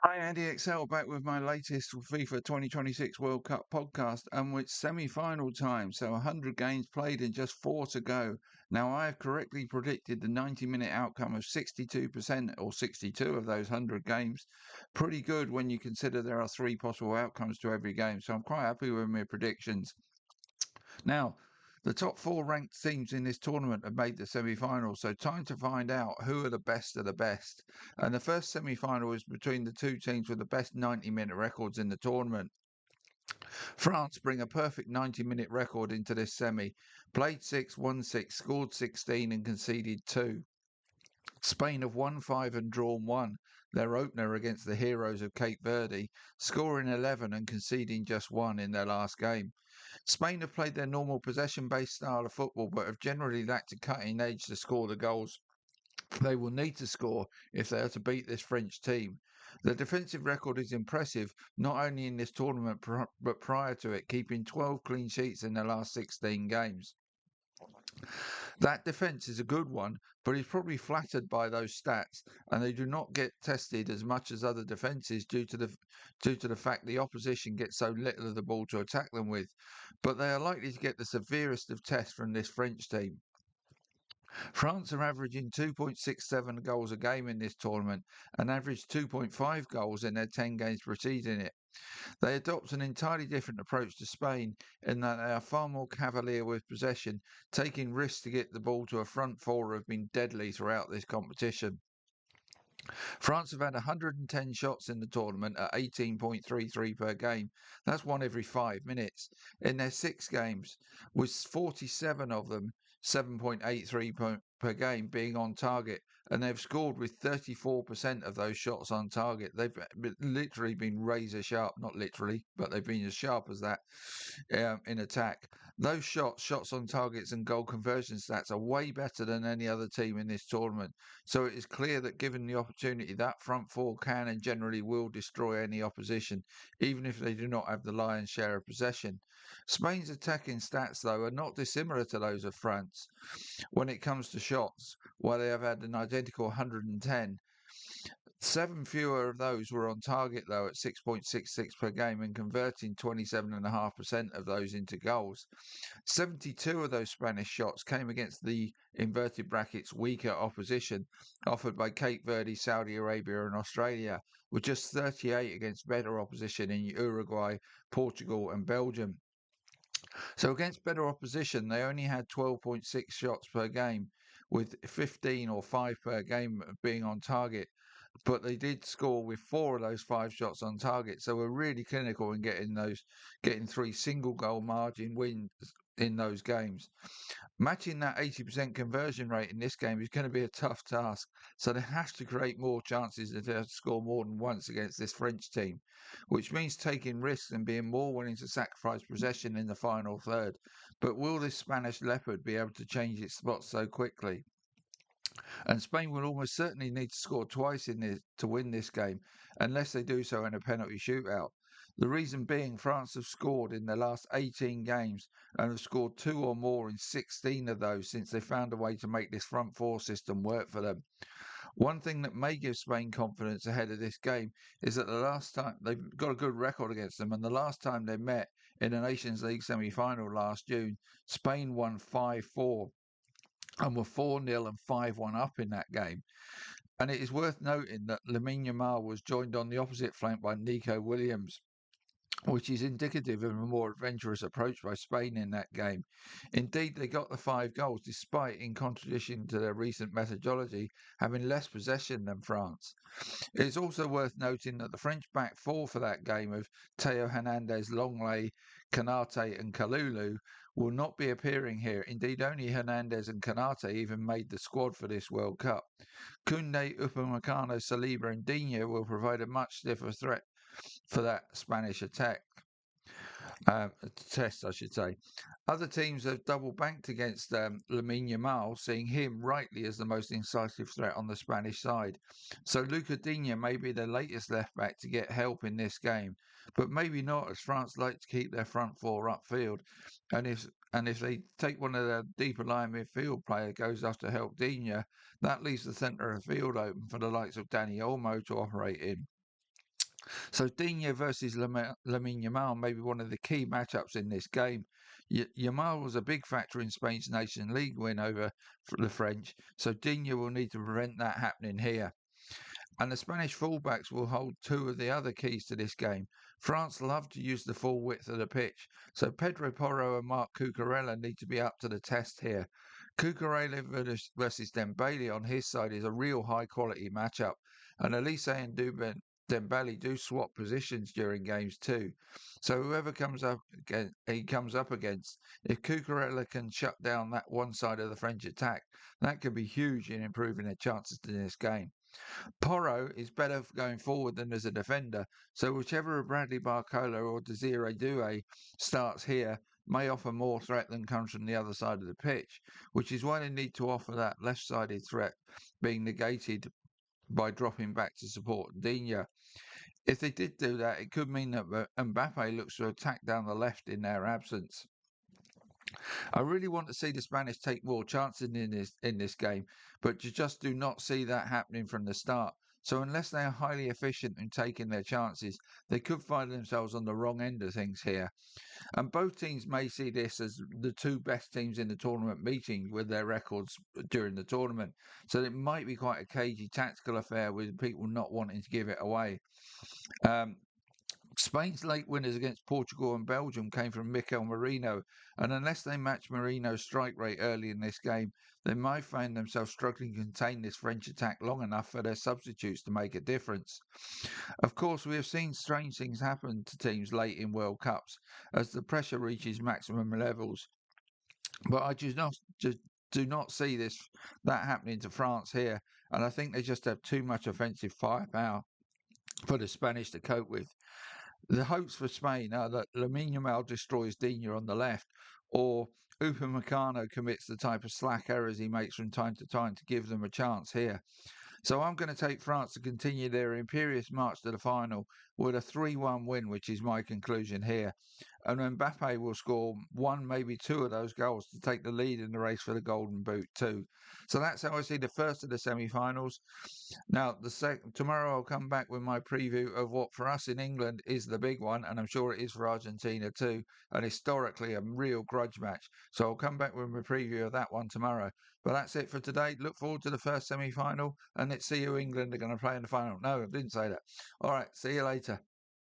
Hi, Andy Excel back with my latest FIFA 2026 World Cup podcast, and it's semi-final time, so 100 games played and just four to go. Now, I have correctly predicted the 90-minute outcome of 62% or 62 of those 100 games. Pretty good when you consider there are three possible outcomes to every game, so I'm quite happy with my predictions. Now, the top four ranked teams in this tournament have made the semi final, so time to find out who are the best of the best. And the first semi final is between the two teams with the best 90-minute records in the tournament. France bring a perfect 90-minute record into this semi, played 6, won 6, scored 16, and conceded 2. Spain have won 5 and drawn 1, their opener against the heroes of Cape Verde, scoring 11 and conceding just 1 in their last game. Spain have played their normal possession-based style of football, but have generally lacked a cutting edge to score the goals they will need to score if they are to beat this French team. The defensive record is impressive, not only in this tournament but prior to it, keeping 12 clean sheets in their last 16 games. That defence is a good one, but is probably flattered by those stats, and they do not get tested as much as other defences due to the fact the opposition gets so little of the ball to attack them with. But they are likely to get the severest of tests from this French team. France are averaging 2.67 goals a game in this tournament and averaged 2.5 goals in their 10 games preceding it. They adopt an entirely different approach to Spain in that they are far more cavalier with possession, taking risks to get the ball to a front four who have been deadly throughout this competition. France have had 110 shots in the tournament at 18.33 per game. That's one every 5 minutes. In their six games, with 47 of them, 7.83 per game being on target, and they've scored with 34% of those shots on target. They've literally been razor sharp, not literally, but they've been as sharp as that in attack. Those shots on targets, and goal conversion stats are way better than any other team in this tournament. So it is clear that given the opportunity, that front four can and generally will destroy any opposition, even if they do not have the lion's share of possession. Spain's attacking stats, though, are not dissimilar to those of France when it comes to shots, while they have had an identical 110. Seven fewer of those were on target, though, at 6.66 per game and converting 27.5% of those into goals. 72 of those Spanish shots came against the inverted brackets weaker opposition offered by Cape Verde, Saudi Arabia, and Australia, with just 38 against better opposition in Uruguay, Portugal, and Belgium. So against better opposition, they only had 12.6 shots per game, with 15 or 5 per game being on target, but they did score with four of those five shots on target. So we're really clinical in getting three single goal margin wins in those games. Matching that 80% conversion rate in this game is going to be a tough task. So they have to create more chances to score more than once against this French team, which means taking risks and being more willing to sacrifice possession in the final third. But will this Spanish leopard be able to change its spots so quickly? And Spain will almost certainly need to score twice in this to win this game, unless they do so in a penalty shootout. The reason being, France have scored in their last 18 games and have scored two or more in 16 of those since they found a way to make this front four system work for them. One thing that may give Spain confidence ahead of this game is that the last time they've got a good record against them, and the last time they met in a Nations League semi final last June, Spain won 5-4 and were 4-0 and 5-1 up in that game. And it is worth noting that Lamine Yamal was joined on the opposite flank by Nico Williams, which is indicative of a more adventurous approach by Spain in that game. Indeed, they got the 5 goals despite, in contradiction to their recent methodology, having less possession than France. It is also worth noting that the French back four for that game of Theo Hernandez, Longley, Canate, and Kalulu will not be appearing here. Indeed, only Hernandez and Canate even made the squad for this World Cup. Koundé, Upamecano, Saliba, and Digne will provide a much stiffer threat for that Spanish attack. Test, I should say. Other teams have double banked against Lamine Yamal, seeing him rightly as the most incisive threat on the Spanish side. So Luca Digne may be the latest left back to get help in this game, but maybe not, as France like to keep their front four upfield. And if they take one of their deeper line midfield player goes off to help Digne, that leaves the centre of the field open for the likes of Danny Olmo to operate in. So Digne versus Lamine Yamal may be one of the key matchups in this game. Yamal was a big factor in Spain's Nation League win over the French, so Digne will need to prevent that happening here. And the Spanish fullbacks will hold two of the other keys to this game. France love to use the full width of the pitch, so Pedro Porro and Marc Cucurella need to be up to the test here. Cucurella versus Dembele on his side is a real high quality matchup, and Olise and Dembele do swap positions during games too. So whoever comes up against, if Cucurella can shut down that one side of the French attack, that could be huge in improving their chances in this game. Porro is better going forward than as a defender, so whichever of Bradley Barcola or Desiree Doué starts here may offer more threat than comes from the other side of the pitch, which is why they need to offer that left-sided threat being negated by dropping back to support Digne. If they did do that, it could mean that Mbappe looks to attack down the left in their absence. I really want to see the Spanish take more chances in this game, but you just do not see that happening from the start. So unless they are highly efficient in taking their chances, they could find themselves on the wrong end of things here. And both teams may see this as the two best teams in the tournament meeting with their records during the tournament. So it might be quite a cagey tactical affair with people not wanting to give it away. Um, Spain's late winners against Portugal and Belgium came from Mikel Merino, and unless they match Merino's strike rate early in this game, they might find themselves struggling to contain this French attack long enough for their substitutes to make a difference. Of course, we have seen strange things happen to teams late in World Cups as the pressure reaches maximum levels, but I just do not see that happening to France here, and I think they just have too much offensive firepower for the Spanish to cope with. The hopes for Spain are that Lamine Yamal destroys Digne on the left, or Upamecano commits the type of slack errors he makes from time to time to give them a chance here. So I'm going to take France to continue their imperious march to the final with a 3-1 win, which is my conclusion here. And Mbappe will score one, maybe two of those goals to take the lead in the race for the Golden Boot too. So that's how I see the first of the semi-finals. Now, tomorrow I'll come back with my preview of what for us in England is the big one, and I'm sure it is for Argentina too, and historically a real grudge match. So I'll come back with my preview of that one tomorrow. But that's it for today. Look forward to the first semi-final, and let's see who England are going to play in the final. No, I didn't say that. All right, see you later.